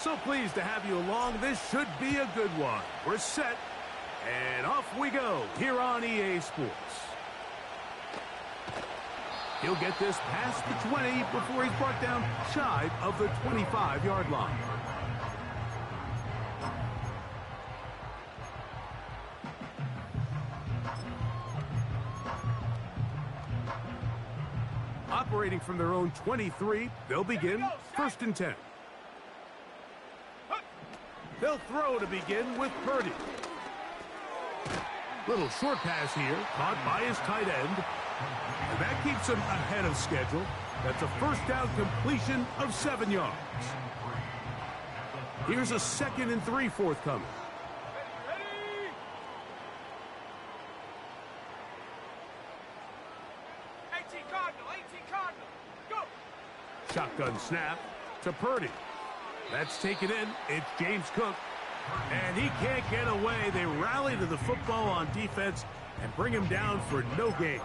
So pleased to have you along. This should be a good one. We're set, and off we go here on EA Sports. He'll get this past the 20 before he's brought down shy of the 25-yard line. Operating from their own 23, they'll begin 1st and 10. They'll throw to begin with Purdy. Little short pass here, caught by his tight end. And that keeps him ahead of schedule. That's a first down completion of 7 yards. Here's a 2nd and 3 forthcoming. Shotgun snap to Purdy. That's taken in. It's James Cook. And he can't get away. They rally to the football on defense and bring him down for no gain.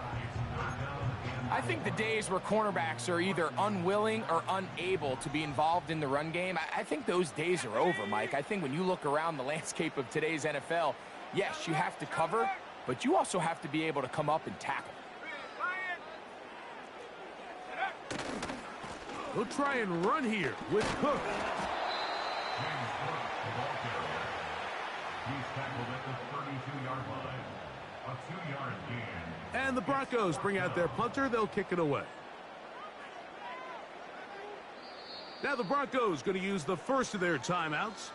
I think the days where cornerbacks are either unwilling or unable to be involved in the run game, I think those days are over, Mike. I think when you look around the landscape of today's NFL, yes, you have to cover, but you also have to be able to come up and tackle. He'll try and run here with Cook. He's tackled at the 32-yard line. A 2-yard gain. And the Broncos bring out their punter. They'll kick it away. Now the Broncos going to use the first of their timeouts.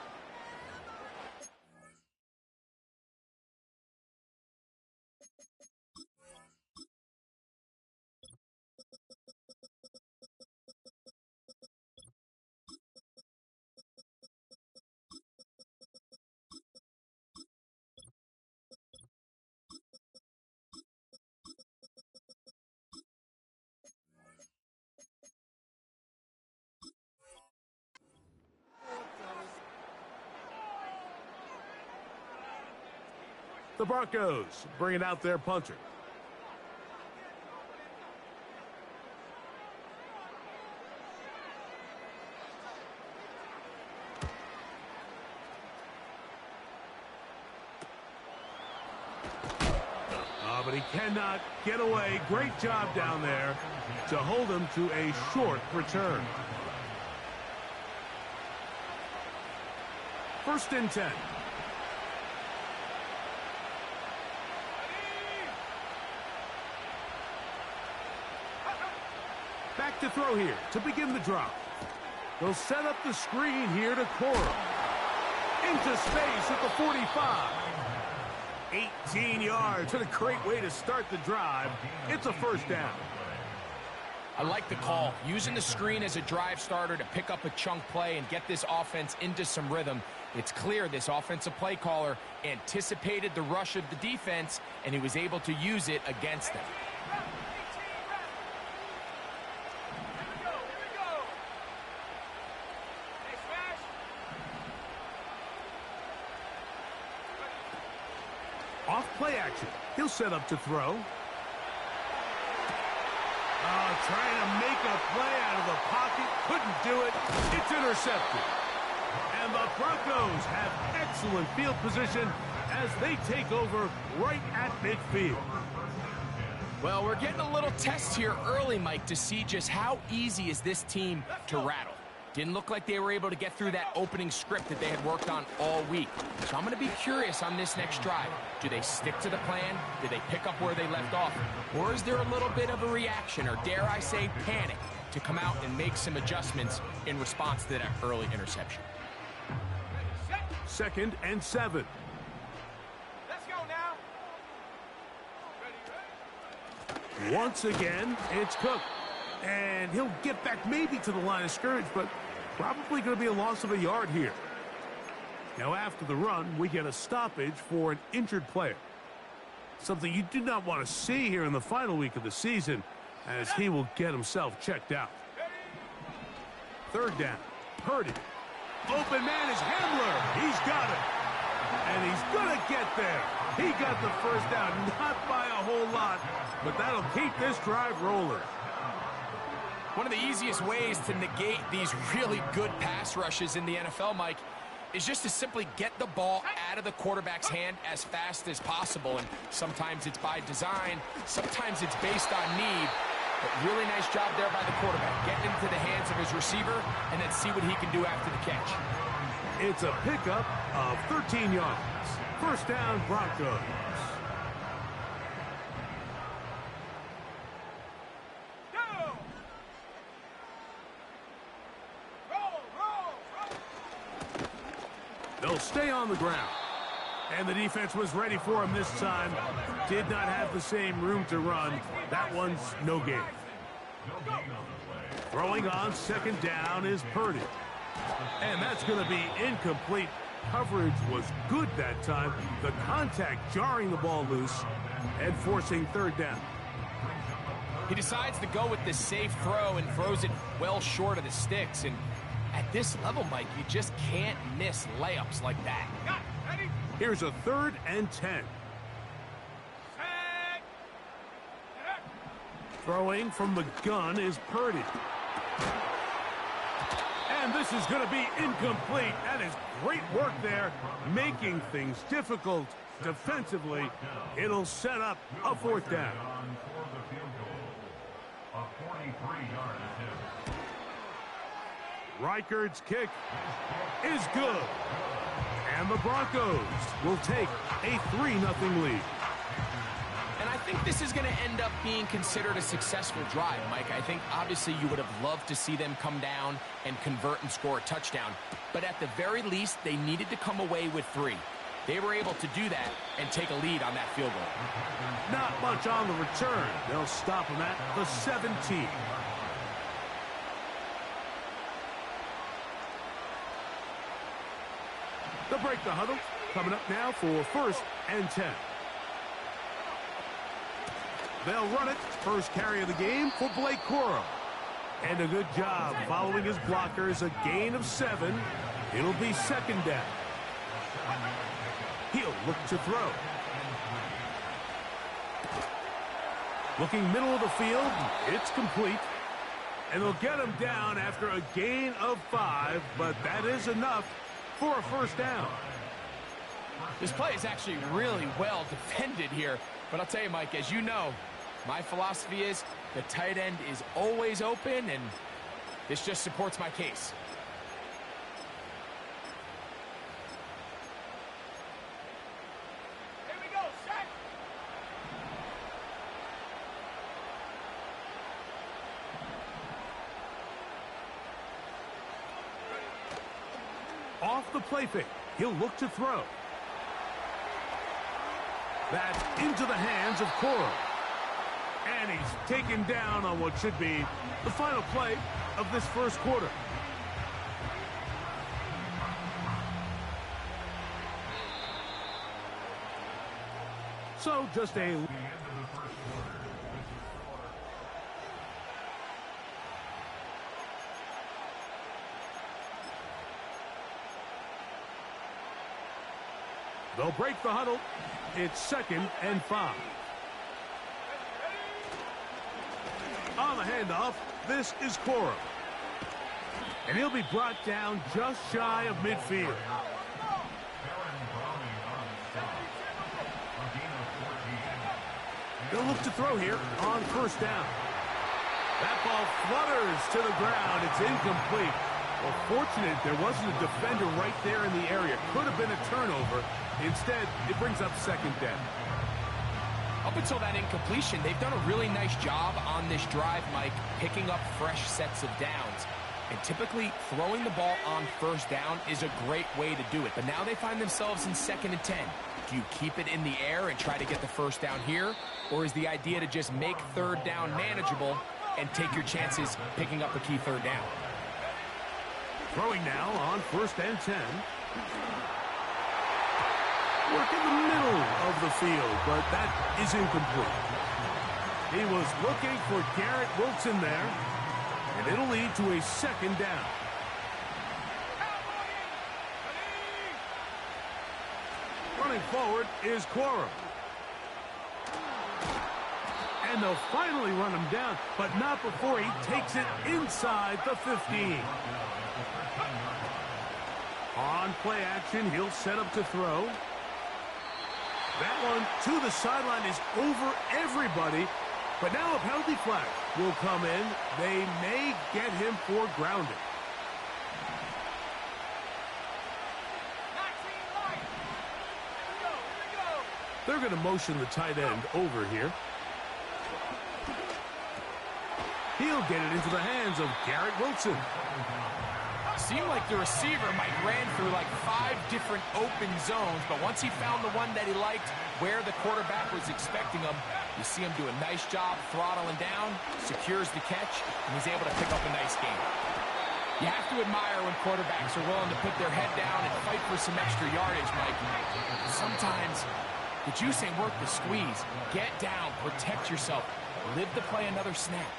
The Broncos bringing out their punter. But he cannot get away. Great job down there to hold him to a short return. 1st and 10. Back to throw here to begin the drive. They'll set up the screen here to Cora. Into space at the 45. 18 yards. What a great way to start the drive. It's a first down. I like the call. Using the screen as a drive starter to pick up a chunk play and get this offense into some rhythm. It's clear this offensive play caller anticipated the rush of the defense, and he was able to use it against them. Off play action. He'll set up to throw. Trying to make a play out of the pocket. Couldn't do it. It's intercepted. And the Broncos have excellent field position as they take over right at midfield. Well, we're getting a little test here early, Mike, to see just how easy is this team to rattle. Didn't look like they were able to get through that opening script that they had worked on all week. So I'm going to be curious on this next drive. Do they stick to the plan? Do they pick up where they left off? Or is there a little bit of a reaction, or dare I say panic, to come out and make some adjustments in response to that early interception? 2nd and 7. Let's go now. Once again, it's Cook. And he'll get back maybe to the line of scrimmage, but probably going to be a loss of a yard here. Now, after the run, we get a stoppage for an injured player. Something you do not want to see here in the final week of the season, as he will get himself checked out. 3rd down. Purdy. Open man is Hamler. He's got it. And he's going to get there. He got the first down, not by a whole lot, but that'll keep this drive rolling. One of the easiest ways to negate these really good pass rushes in the NFL, Mike, is just to simply get the ball out of the quarterback's hand as fast as possible. And sometimes it's by design, sometimes it's based on need. But really nice job there by the quarterback. Get into the hands of his receiver and then see what he can do after the catch. It's a pickup of 13 yards. First down, Broncos. They'll stay on the ground. And the defense was ready for him this time. Did not have the same room to run. That one's no gain. Throwing on second down is Purdy. And that's going to be incomplete. Coverage was good that time. The contact jarring the ball loose and forcing third down. He decides to go with the safe throw and throws it well short of the sticks. And at this level, Mike, you just can't miss layups like that. Here's a 3rd and 10. Throwing from the gun is Purdy. And this is going to be incomplete. That is great work there, making things difficult defensively. It'll set up a 4th down. Reichard's kick is good. And the Broncos will take a 3-0 lead. And I think this is going to end up being considered a successful drive, Mike. I think obviously you would have loved to see them come down and convert and score a touchdown. But at the very least, they needed to come away with 3. They were able to do that and take a lead on that field goal. Not much on the return. They'll stop him at the 17. They'll break the huddle. Coming up now for 1st and 10. They'll run it. First carry of the game for Blake Corum. And a good job following his blockers. A gain of 7. It'll be 2nd down. He'll look to throw. Looking middle of the field. It's complete. And they'll get him down after a gain of 5. But that is enough for a 1st down. This play is actually really well defended here. But I'll tell you, Mike, as you know, my philosophy is the tight end is always open, and this just supports my case. Here we go, set. Off the play fake. He'll look to throw. That's into the hands of Corum. And he's taken down on what should be the final play of this 1st quarter. So just a... They'll break the huddle. It's 2nd and 5. On the handoff, this is Corum. And he'll be brought down just shy of midfield. They'll look to throw here on 1st down. That ball flutters to the ground. It's incomplete. Well, fortunate there wasn't a defender right there in the area. Could have been a turnover. Instead, it brings up 2nd down. Up until that incompletion, they've done a really nice job on this drive, Mike, picking up fresh sets of downs. And typically, throwing the ball on 1st down is a great way to do it. But now they find themselves in 2nd and 10. Do you keep it in the air and try to get the 1st down here? Or is the idea to just make 3rd down manageable and take your chances picking up a key 3rd down? Throwing now on 1st and 10. Work in the middle of the field, but that is incomplete. He was looking for Garrett Wilson there, and it'll lead to a 2nd down. Running forward is Corum. And they'll finally run him down, but not before he takes it inside the 15. On play action, he'll set up to throw. That one to the sideline is over everybody, but now a penalty flag will come in. They may get him for grounding. They're going to motion the tight end over here. He'll get it into the hands of Garrett Wilson. Seemed like the receiver might ran through like 5 different open zones, but once he found the one that he liked, where the quarterback was expecting him, you see him do a nice job throttling down, secures the catch, and he's able to pick up a nice game. You have to admire when quarterbacks are willing to put their head down and fight for some extra yardage, Mike. Sometimes the juice ain't worth the squeeze. Get down, protect yourself, live to play another snap.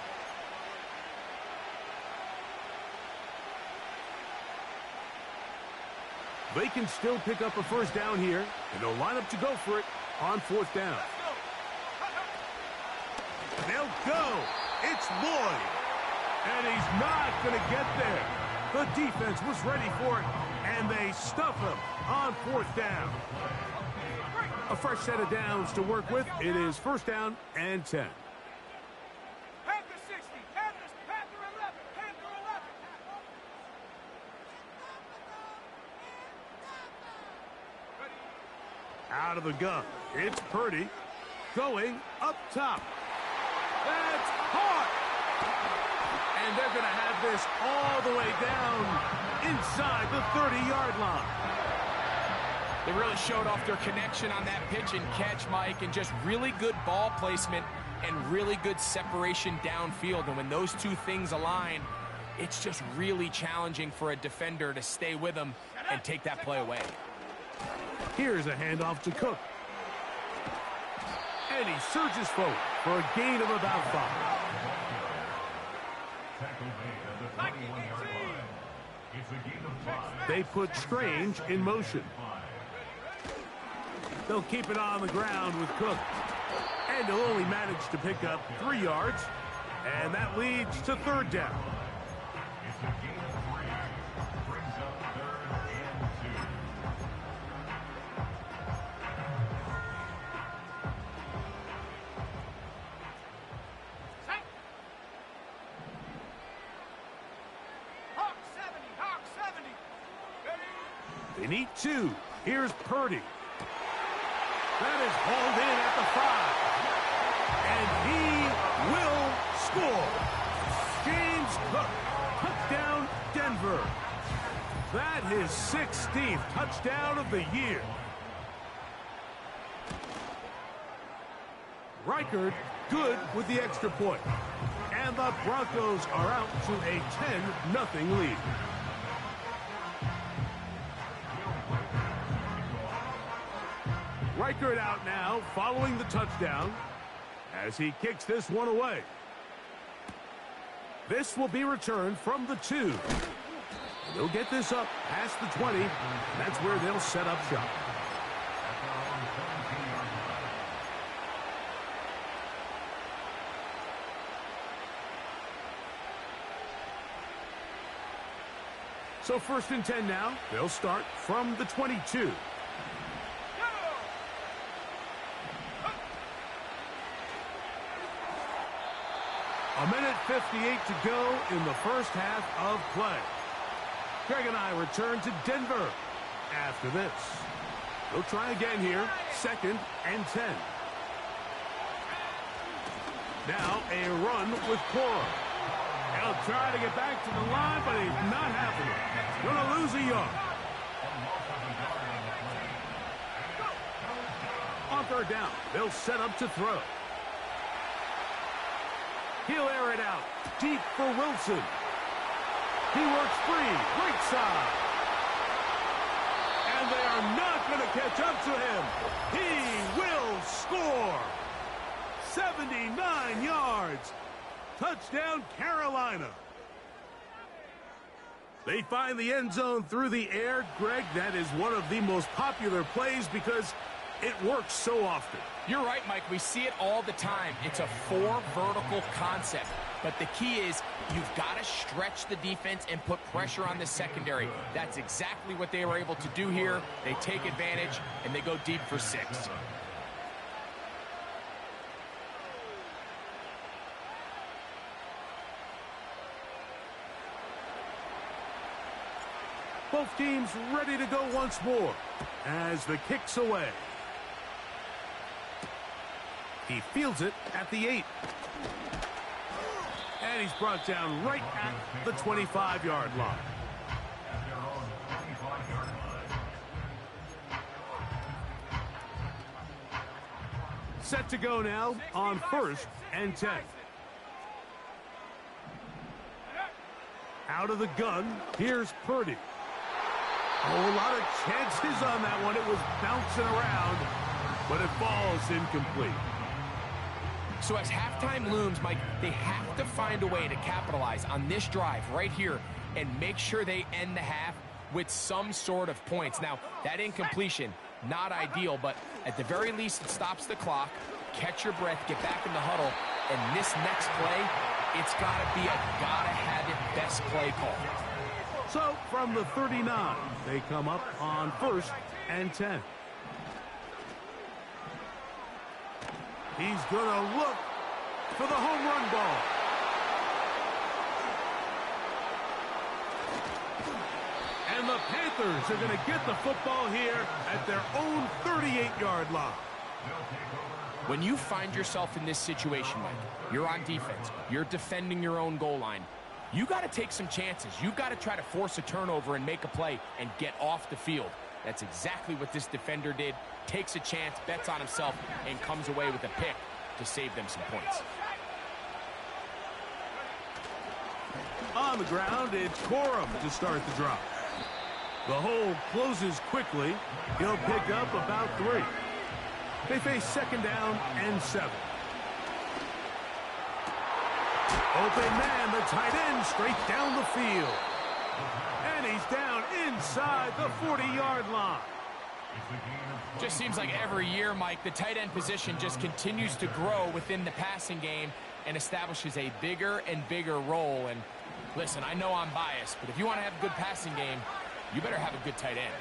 They can still pick up a first down here, and they'll line up to go for it on 4th down. They'll go. It's Lloyd. And he's not going to get there. The defense was ready for it, and they stuff him on 4th down. A fresh set of downs to work with. It is 1st down and 10. Out of the gun. It's Purdy going up top. That's hard. And they're going to have this all the way down inside the 30-yard line. They really showed off their connection on that pitch and catch, Mike, and just really good ball placement and really good separation downfield. And when those two things align, it's just really challenging for a defender to stay with them and take that play away. Here's a handoff to Cook. And he surges forward for a gain of about 5. They put Strange in motion. They'll keep it on the ground with Cook. And he'll only manage to pick up 3 yards. And that leads to 3rd down. They need 2. Here's Purdy. That is hauled in at the 5. And he will score. James Cook, touchdown Denver. That his 16th touchdown of the year. Reichard good with the extra point. And the Broncos are out to a 10-0 lead. Reichard out now, following the touchdown, as he kicks this one away. This will be returned from the 2. They'll get this up past the 20. That's where they'll set up shop. So 1st and 10 now. They'll start from the 22. A minute 58 to go in the first half of play. Greg and I return to Denver after this. They'll try again here. 2nd and 10. Now a run with Cora. He'll try to get back to the line, but he's not happening. Going to lose a yard. On 3rd down, they'll set up to throw. He'll air it out deep for Wilson. He works free, right side. And they are not going to catch up to him. He will score. 79 yards. Touchdown, Carolina. They find the end zone through the air. Greg, that is one of the most popular plays because It works so often. You're right, Mike. We see it all the time. It's a 4 vertical concept. But the key is you've got to stretch the defense and put pressure on the secondary. That's exactly what they were able to do here. They take advantage, and they go deep for 6. Both teams ready to go once more as the kick's away. He fields it at the 8. And he's brought down right at the 25-yard line. At their own 25-yard line. Set to go now on 1st and 10. Out of the gun, here's Purdy. Oh, a lot of chances on that one. It was bouncing around, but it falls incomplete. So as halftime looms, Mike, they have to find a way to capitalize on this drive right here and make sure they end the half with some sort of points. Now, that incompletion, not ideal, but at the very least, it stops the clock. Catch your breath, get back in the huddle, and this next play, it's got to be a gotta-have-it best play call. So, from the 39, they come up on 1st and 10. He's going to look for the home run ball. And the Panthers are going to get the football here at their own 38-yard line. When you find yourself in this situation, Mike, you're on defense, you're defending your own goal line, you got to take some chances. You've got to try to force a turnover and make a play and get off the field. That's exactly what this defender did. Takes a chance, bets on himself, and comes away with a pick to save them some points. On the ground, it's Corum to start the drive. The hole closes quickly. He'll pick up about 3. They face 2nd down and 7. Open man, the tight end, straight down the field. And he's down inside the 40-yard line. Just seems like every year, Mike, the tight end position just continues to grow within the passing game and establishes a bigger and bigger role. And listen, I know I'm biased, but if you want to have a good passing game, you better have a good tight end.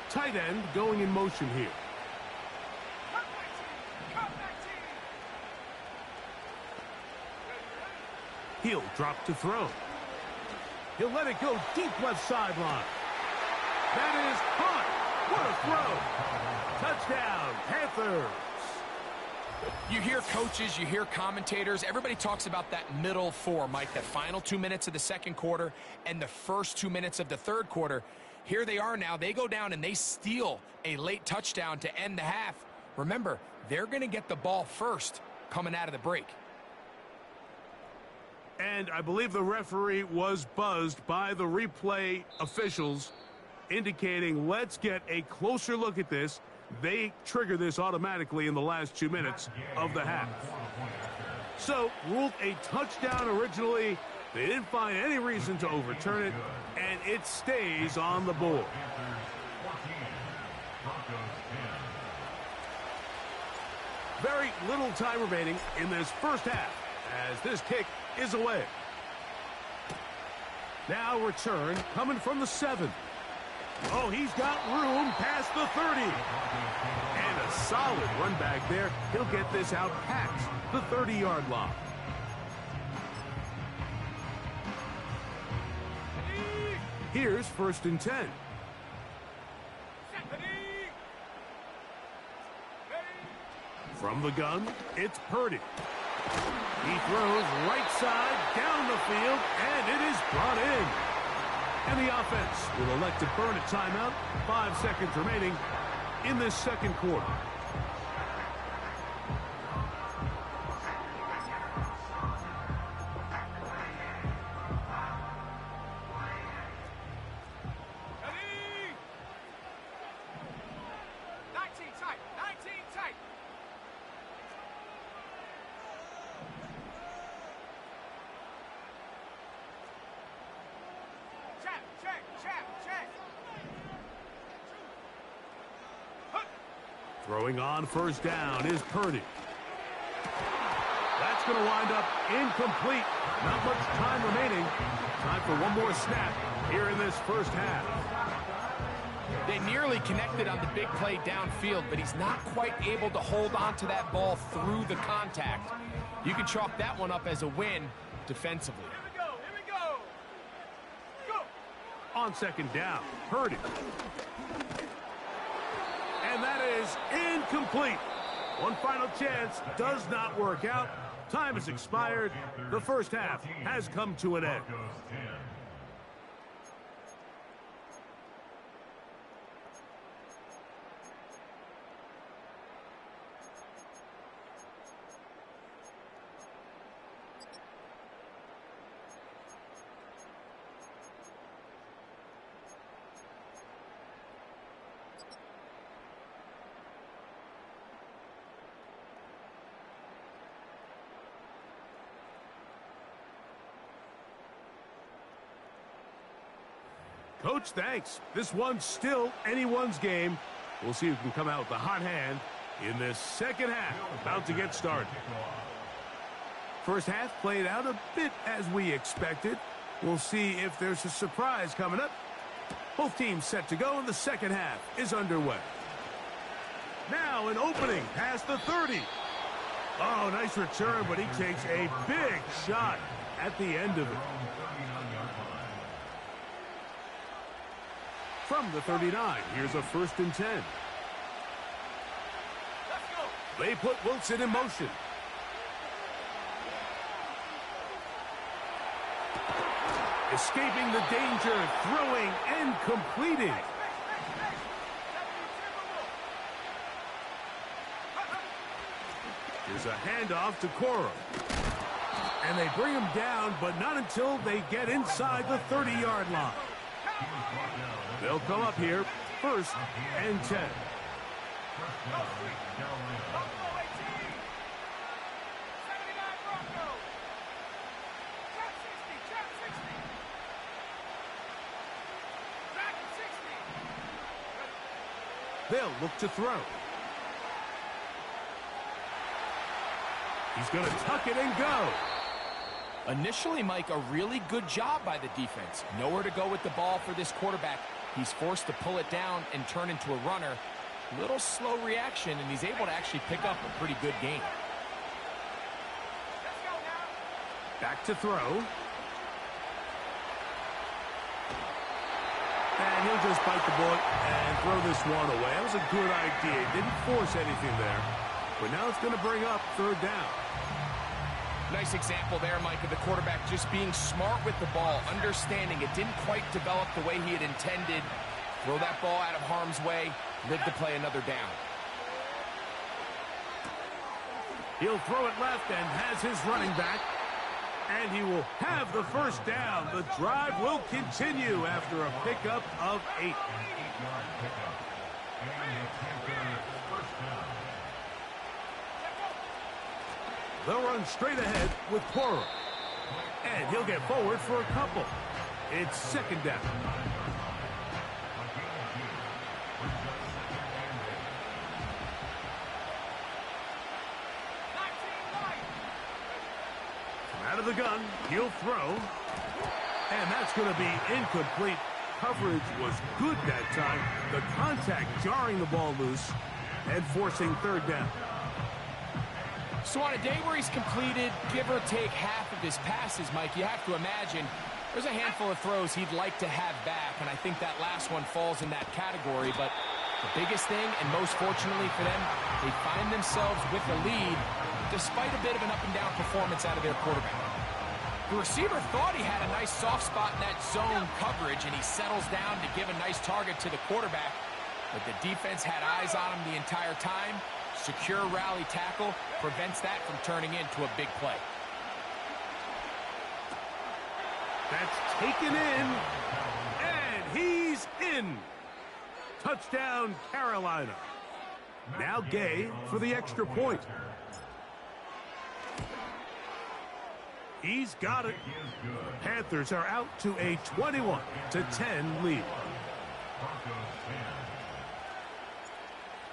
Tight end going in motion here. He'll drop to throw. He'll let it go deep left sideline. That is caught. What a throw. Touchdown, Panthers. You hear coaches, you hear commentators, everybody talks about that middle 4, Mike, the final 2 minutes of the second quarter and the first 2 minutes of the third quarter. Here they are now. They go down and they steal a late touchdown to end the half. Remember, they're going to get the ball first coming out of the break. And I believe the referee was buzzed by the replay officials, indicating let's get a closer look at this. They trigger this automatically in the last 2 minutes of the half. So, ruled a touchdown originally. They didn't find any reason to overturn it, and it stays on the board. Very little time remaining in this first half as this kick is away. Now return coming from the 7. Oh, he's got room past the 30. And a solid run back there. He'll get this out past the 30-yard line. Here's 1st and 10. From the gun, it's Purdy. He throws right side down the field, and it is brought in. And the offense will elect to burn a timeout. 5 seconds remaining in this second quarter. Throwing on first down is Purdy. That's going to wind up incomplete. Not much time remaining. Time for one more snap here in this first half. They nearly connected on the big play downfield, but he's not quite able to hold on to that ball through the contact. You can chalk that one up as a win defensively. Here we go. Go. On second down, Purdy. And that is incomplete. One final chance does not work out. Time has expired. The first half has come to an end. Coach, thanks. This one's still anyone's game. We'll see who can come out with the hot hand in this second half. About to get started. First half played out a bit as we expected. We'll see if there's a surprise coming up. Both teams set to go, and the second half is underway. Now an opening past the 30. Oh, nice return, but he takes a big shot at the end of it. From the 39, here's a 1st and 10. Let's go. They put Wilson in motion. Escaping the danger, throwing and completing. Here's a handoff to Coro. And they bring him down, but not until they get inside the 30-yard line. They'll come up here, 1st and 10. They'll look to throw. He's going to tuck it and go. Initially, Mike, a really good job by the defense. Nowhere to go with the ball for this quarterback. He's forced to pull it down and turn into a runner. Little slow reaction, and he's able to actually pick up a pretty good game. Back to throw. And he'll just bite the bullet and throw this one away. That was a good idea. Didn't force anything there. But now it's going to bring up 3rd down. Nice example there, Mike, of the quarterback just being smart with the ball, understanding it didn't quite develop the way he had intended. Throw that ball out of harm's way, live to play another down. He'll throw it left and has his running back. And he will have the 1st down. The drive will continue after a pickup of 8. They'll run straight ahead with Coro. And he'll get forward for a couple. It's 2nd down. Out of the gun, he'll throw. And that's going to be incomplete. Coverage was good that time. The contact jarring the ball loose and forcing 3rd down. So on a day where he's completed, give or take half of his passes, Mike, you have to imagine there's a handful of throws he'd like to have back, and I think that last one falls in that category. But the biggest thing, and most fortunately for them, they find themselves with a lead despite a bit of an up-and-down performance out of their quarterback. The receiver thought he had a nice soft spot in that zone coverage, and he settles down to give a nice target to the quarterback. But the defense had eyes on him the entire time. Secure rally tackle prevents that from turning into a big play. That's taken in, and he's in. Touchdown, Carolina. Now Gay for the extra point. He's got it. Panthers are out to a 21-10 lead.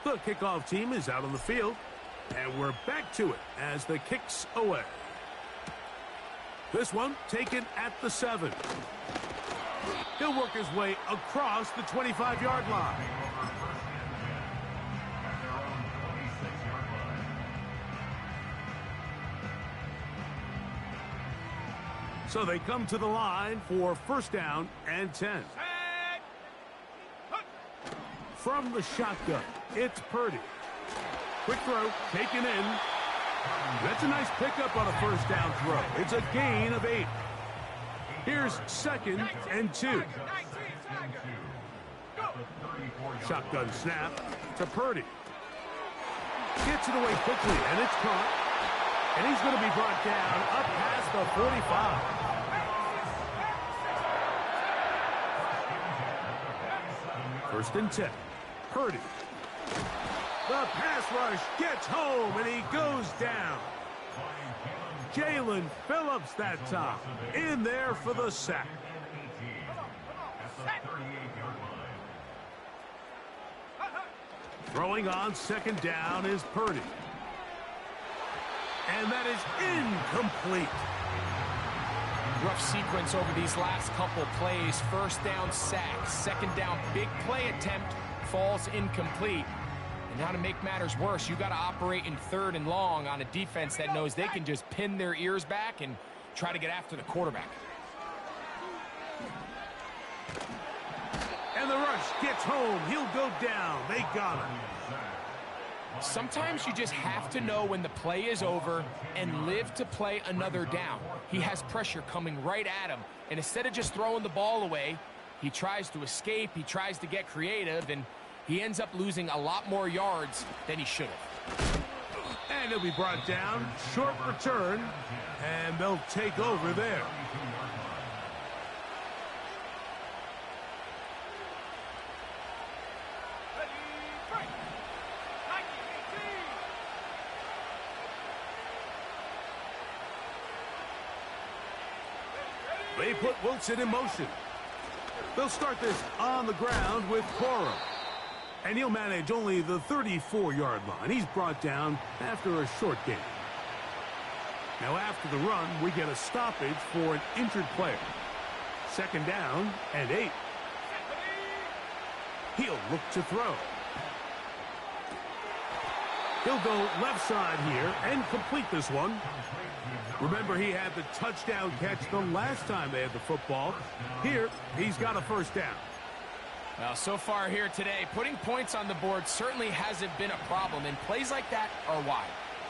The kickoff team is out on the field, and we're back to it as the kick's away. This one taken at the 7. He'll work his way across the 25-yard line. So they come to the line for first down and 10. From the shotgun, it's Purdy. Quick throw, taken in. That's a nice pickup on a first down throw. It's a gain of 8. Here's 2nd and 2. Shotgun snap to Purdy. Gets it away quickly, and it's caught. And he's going to be brought down up past the 45. First and 10. Purdy. The pass rush gets home, and he goes down. Jalen Phillips that time. In there for the sack. Throwing on 2nd down is Purdy. And that is incomplete. Rough sequence over these last couple plays. First down sack, 2nd down big play attempt falls incomplete. And now to make matters worse, you got to operate in 3rd and long on a defense that knows they can just pin their ears back and try to get after the quarterback. And the rush gets home. He'll go down. They got him. Sometimes you just have to know when the play is over and live to play another down. He has pressure coming right at him, and instead of just throwing the ball away, he tries to escape, he tries to get creative, and he ends up losing a lot more yards than he should have. And he'll be brought down, short return, and they'll take over there. They put Wilson in motion. They'll start this on the ground with Cora. And he'll manage only the 34-yard line. He's brought down after a short gain. Now after the run, we get a stoppage for an injured player. 2nd down and 8. He'll look to throw. He'll go left side here and complete this one. Remember, he had the touchdown catch the last time they had the football. Here, he's got a first down. Well, so far here today, putting points on the board certainly hasn't been a problem, and plays like that are why.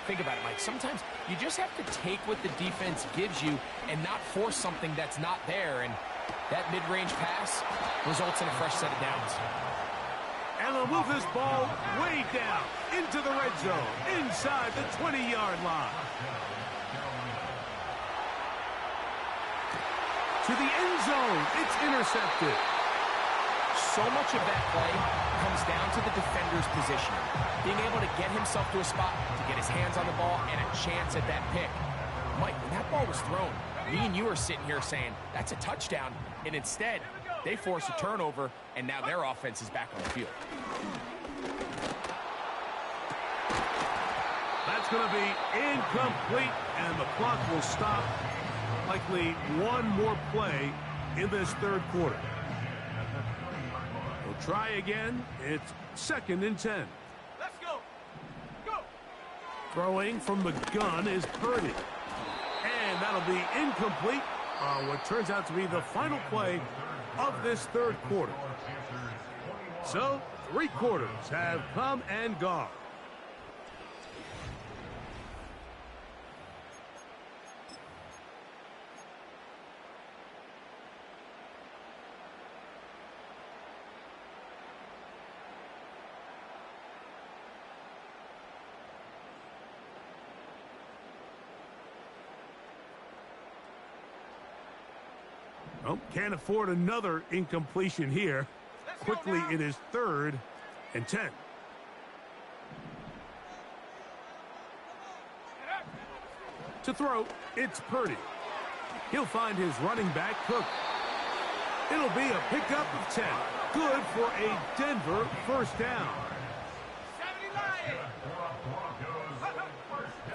Think about it, Mike. Sometimes you just have to take what the defense gives you and not force something that's not there, and that mid-range pass results in a fresh set of downs. And they'll move this ball way down into the red zone, inside the 20-yard line. To the end zone, it's intercepted. So much of that play comes down to the defender's position. Being able to get himself to a spot, to get his hands on the ball, and a chance at that pick. Mike, when that ball was thrown, me and you are sitting here saying, that's a touchdown. And instead, they force a turnover, and now their offense is back on the field. That's going to be incomplete, and the clock will stop. Likely one more play in this 3rd quarter. We'll try again. It's 2nd and 10. Let's go. Go. Throwing from the gun is Purdy. And that'll be incomplete on what turns out to be the final play of this 3rd quarter. So, 3 quarters have come and gone. Oh, can't afford another incompletion here. Quickly, it is 3rd and 10. To throw, it's Purdy. He'll find his running back, Cook. It'll be a pickup of 10. Good for a Denver first down.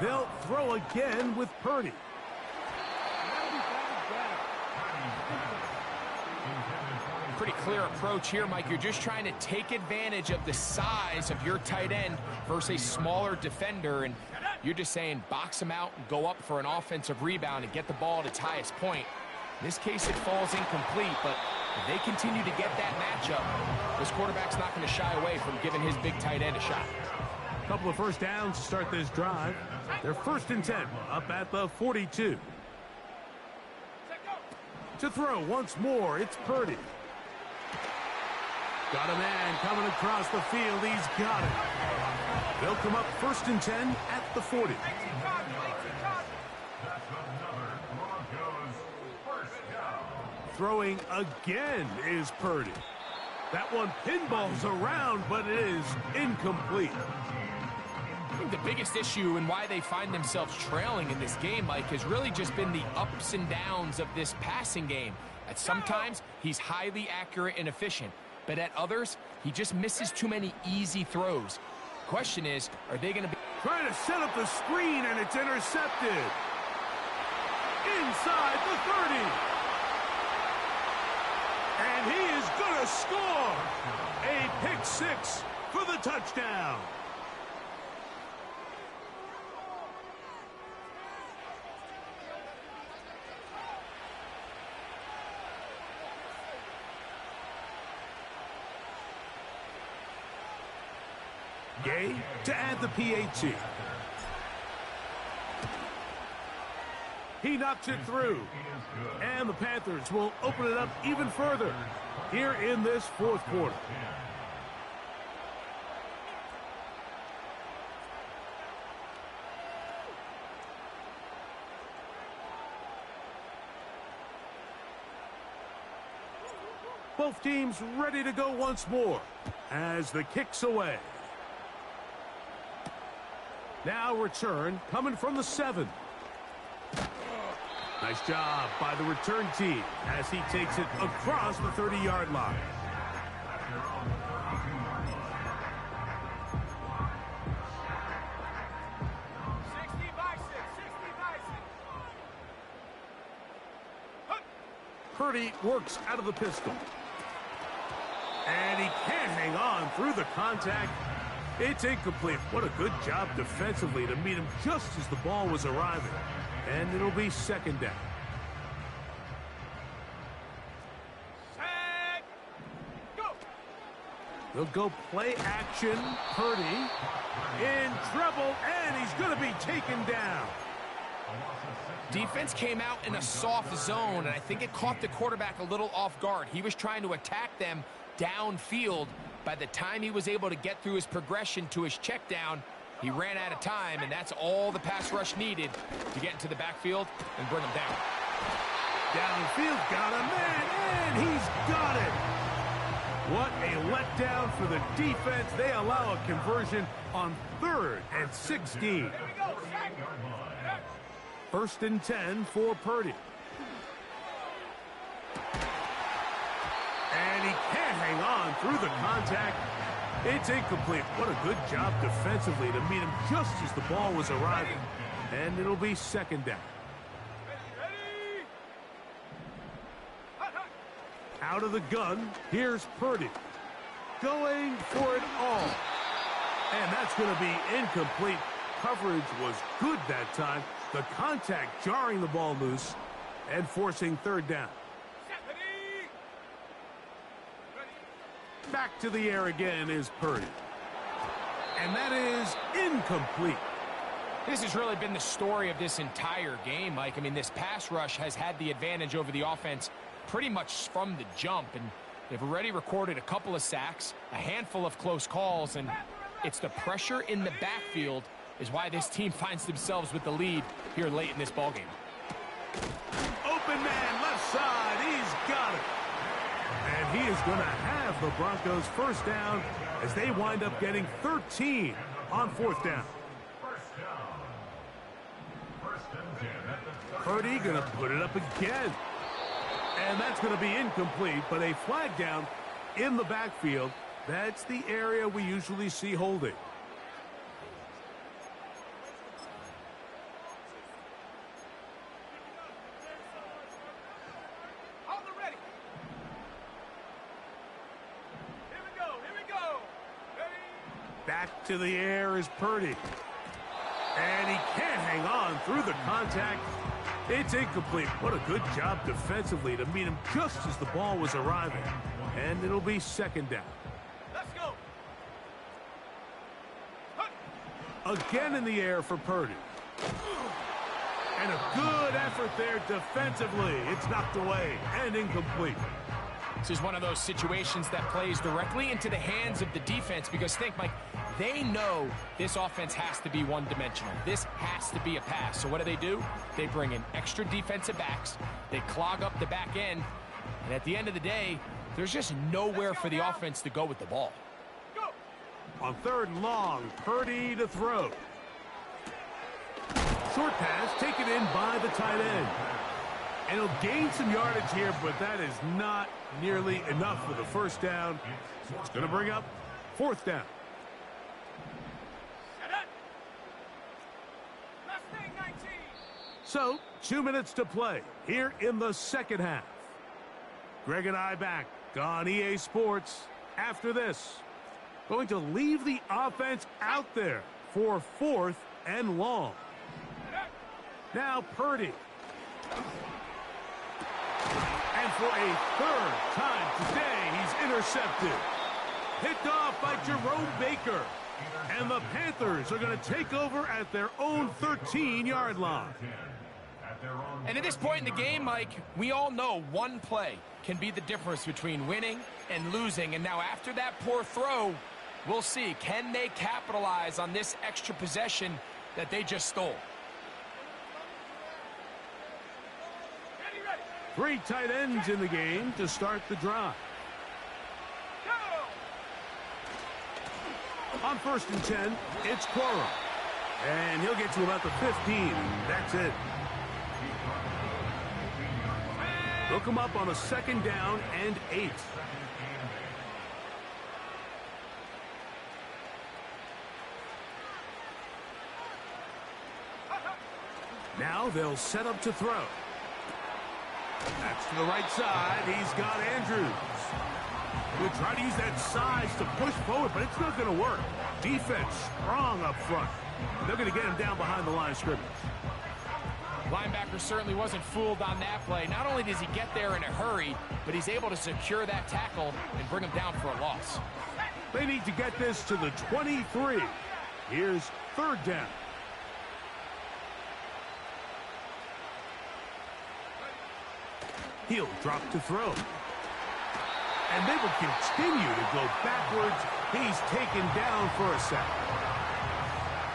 They'll throw again with Purdy. Pretty clear approach here, Mike. You're just trying to take advantage of the size of your tight end versus a smaller defender, and you're just saying box him out and go up for an offensive rebound and get the ball at its highest point. In this case, it falls incomplete, but if they continue to get that matchup, this quarterback's not going to shy away from giving his big tight end a shot. A couple of first downs to start this drive. They're 1st and 10, up at the 42. To throw once more, it's Purdy. Got a man coming across the field. He's got it. They'll come up 1st and 10 at the 40. Throwing again is Purdy. That one pinballs around, but it is incomplete. I think the biggest issue and why they find themselves trailing in this game, Mike, has really just been the ups and downs of this passing game. At sometimes, he's highly accurate and efficient, but at others, he just misses too many easy throws. Question is, are they going to be trying to set up the screen, and it's intercepted. Inside the 30. And he is going to score. A pick six for the touchdown. Gay to add the PAT. He knocks it through. And the Panthers will open it up even further here in this 4th quarter. Both teams ready to go once more as the kick's away. Now return coming from the 7. Nice job by the return team as he takes it across the 30-yard line. Purdy works out of the pistol. And he can't hang on through the contact. It's incomplete. What a good job defensively to meet him just as the ball was arriving. And it'll be 2nd down. Set, go. They'll go play action. Purdy in trouble, and he's going to be taken down. Defense came out in a soft zone, and I think it caught the quarterback a little off guard. He was trying to attack them downfield. By the time he was able to get through his progression to his check down, he ran out of time, and that's all the pass rush needed to get into the backfield and bring him down. Downfield, got a man, and he's got it. What a letdown for the defense. They allow a conversion on 3rd and 16. 1st and 10 for Purdy. And he can't hang on through the contact. It's incomplete. What a good job defensively to meet him just as the ball was arriving. And it'll be 2nd down. Out of the gun, here's Purdy. Going for it all. And that's going to be incomplete. Coverage was good that time. The contact jarring the ball loose and forcing 3rd down. Back to the air again is Purdy. And that is incomplete. This has really been the story of this entire game, Mike. I mean, this pass rush has had the advantage over the offense pretty much from the jump. And they've already recorded a couple of sacks, a handful of close calls, and it's the pressure in the backfield is why this team finds themselves with the lead here late in this ballgame. Open man, left side, he's got it. And he is going to have the Broncos 1st down as they wind up getting 13 on 4th down. Purdy going to put it up again. And that's going to be incomplete, but a flag down in the backfield. That's the area we usually see holding. Back to the air is Purdy. And he can't hang on through the contact. It's incomplete. What a good job defensively to meet him just as the ball was arriving. And it'll be second down. Let's go. Again in the air for Purdy. And a good effort there defensively. It's knocked away and incomplete. This is one of those situations that plays directly into the hands of the defense because think, Mike, they know this offense has to be one-dimensional. This has to be a pass. So what do? They bring in extra defensive backs. They clog up the back end. And at the end of the day, there's just nowhere for the offense to go with the ball. On third and long, Purdy to throw. Short pass taken in by the tight end. And he'll gain some yardage here, but that is not nearly enough for the first down. So it's going to bring up fourth down. So, 2 minutes to play here in the second half. Greg and I back on EA Sports after this. Going to leave the offense out there for fourth and long. Now Purdy. And for a third time today, he's intercepted. Picked off by Jerome Baker. And the Panthers are going to take over at their own 13-yard line. And at this point in the game, Mike, we all know one play can be the difference between winning and losing. And now after that poor throw, we'll see, can they capitalize on this extra possession that they just stole? Three tight ends in the game to start the drive. On first and 10, it's Quorum. And he'll get to about the 15. That's it. They'll come up on a second down and 8. Now they'll set up to throw. That's to the right side. He's got Andrews. We'll try to use that size to push forward, but it's not going to work. Defense strong up front. They're going to get him down behind the line of scrimmage. Linebacker certainly wasn't fooled on that play. Not only does he get there in a hurry, but he's able to secure that tackle and bring him down for a loss. They need to get this to the 23. Here's third down. He'll drop to throw. And they will continue to go backwards. He's taken down for a sack.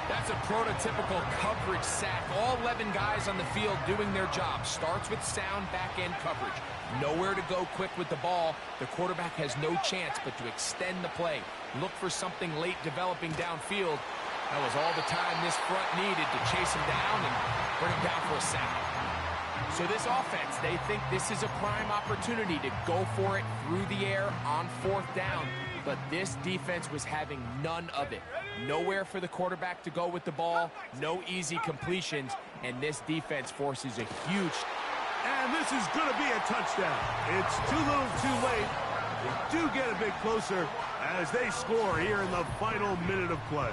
That's a prototypical coverage sack. All 11 guys on the field doing their job. Starts with sound back-end coverage. Nowhere to go quick with the ball. The quarterback has no chance but to extend the play. Look for something late developing downfield. That was all the time this front needed to chase him down and bring him down for a sack. So this offense, they think this is a prime opportunity to go for it through the air on fourth down. But this defense was having none of it. Nowhere for the quarterback to go with the ball. No easy completions. And this defense forces a huge... And this is going to be a touchdown. It's too little too late. They do get a bit closer as they score here in the final minute of play.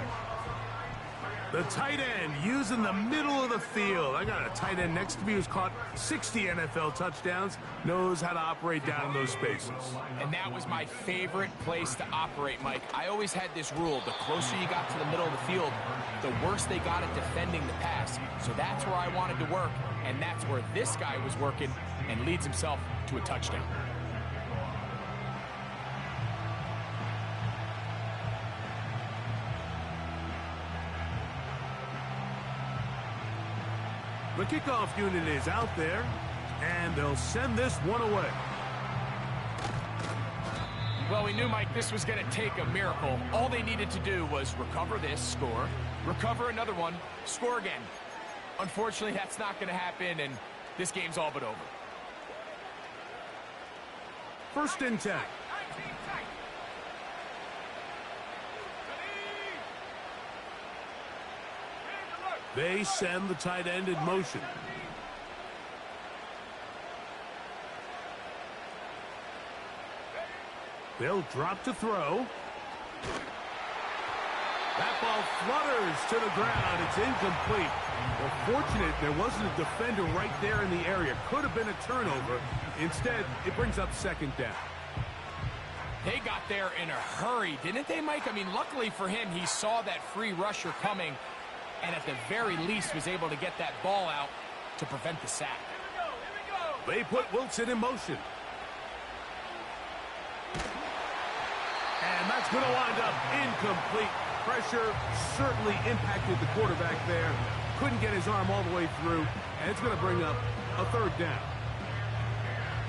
The tight end using the middle of the field. I got a tight end next to me who's caught 60 NFL touchdowns, knows how to operate down in those spaces. And that was my favorite place to operate, Mike. I always had this rule. The closer you got to the middle of the field, the worse they got at defending the pass. So that's where I wanted to work, and that's where this guy was working and leads himself to a touchdown. The kickoff unit is out there, and they'll send this one away. Well, we knew, Mike, this was going to take a miracle. All they needed to do was recover this, score, recover another one, score again. Unfortunately, that's not going to happen, and this game's all but over. First and 10. They send the tight end in motion. They'll drop to throw. That ball flutters to the ground. It's incomplete. Well, fortunate there wasn't a defender right there in the area. Could have been a turnover. Instead, it brings up second down. They got there in a hurry, didn't they, Mike? I mean, luckily for him, he saw that free rusher coming and at the very least was able to get that ball out to prevent the sack. They put Wilson in motion. And that's going to wind up incomplete. Pressure certainly impacted the quarterback there. Couldn't get his arm all the way through, and it's going to bring up a third down.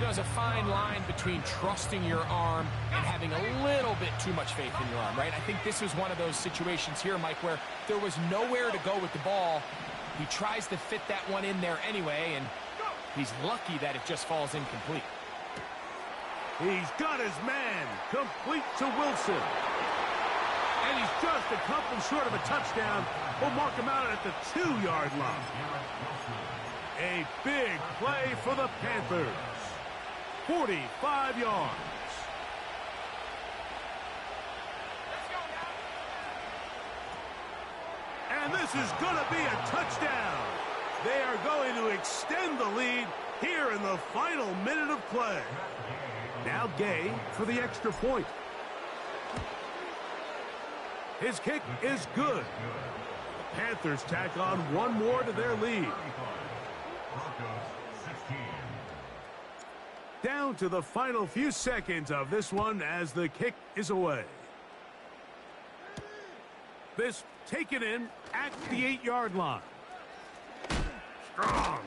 There's a fine line between trusting your arm and having a little bit too much faith in your arm, right? I think this was one of those situations here, Mike, where there was nowhere to go with the ball. He tries to fit that one in there anyway, and he's lucky that it just falls incomplete. He's got his man complete to Wilson. And he's just a couple short of a touchdown. We'll mark him out at the 2-yard line. A big play for the Panthers. 45 yards. And this is going to be a touchdown. They are going to extend the lead here in the final minute of play. Now Gay for the extra point. His kick is good. The Panthers tack on one more to their lead. Down to the final few seconds of this one as the kick is away. This taken in at the 8-yard line. Strong.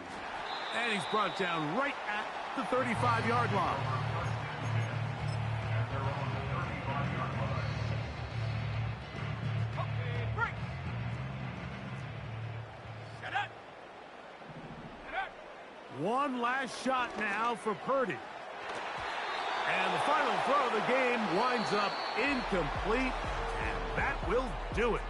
And he's brought down right at the 35-yard line. One last shot now for Purdy. And the final throw of the game winds up incomplete, and that will do it.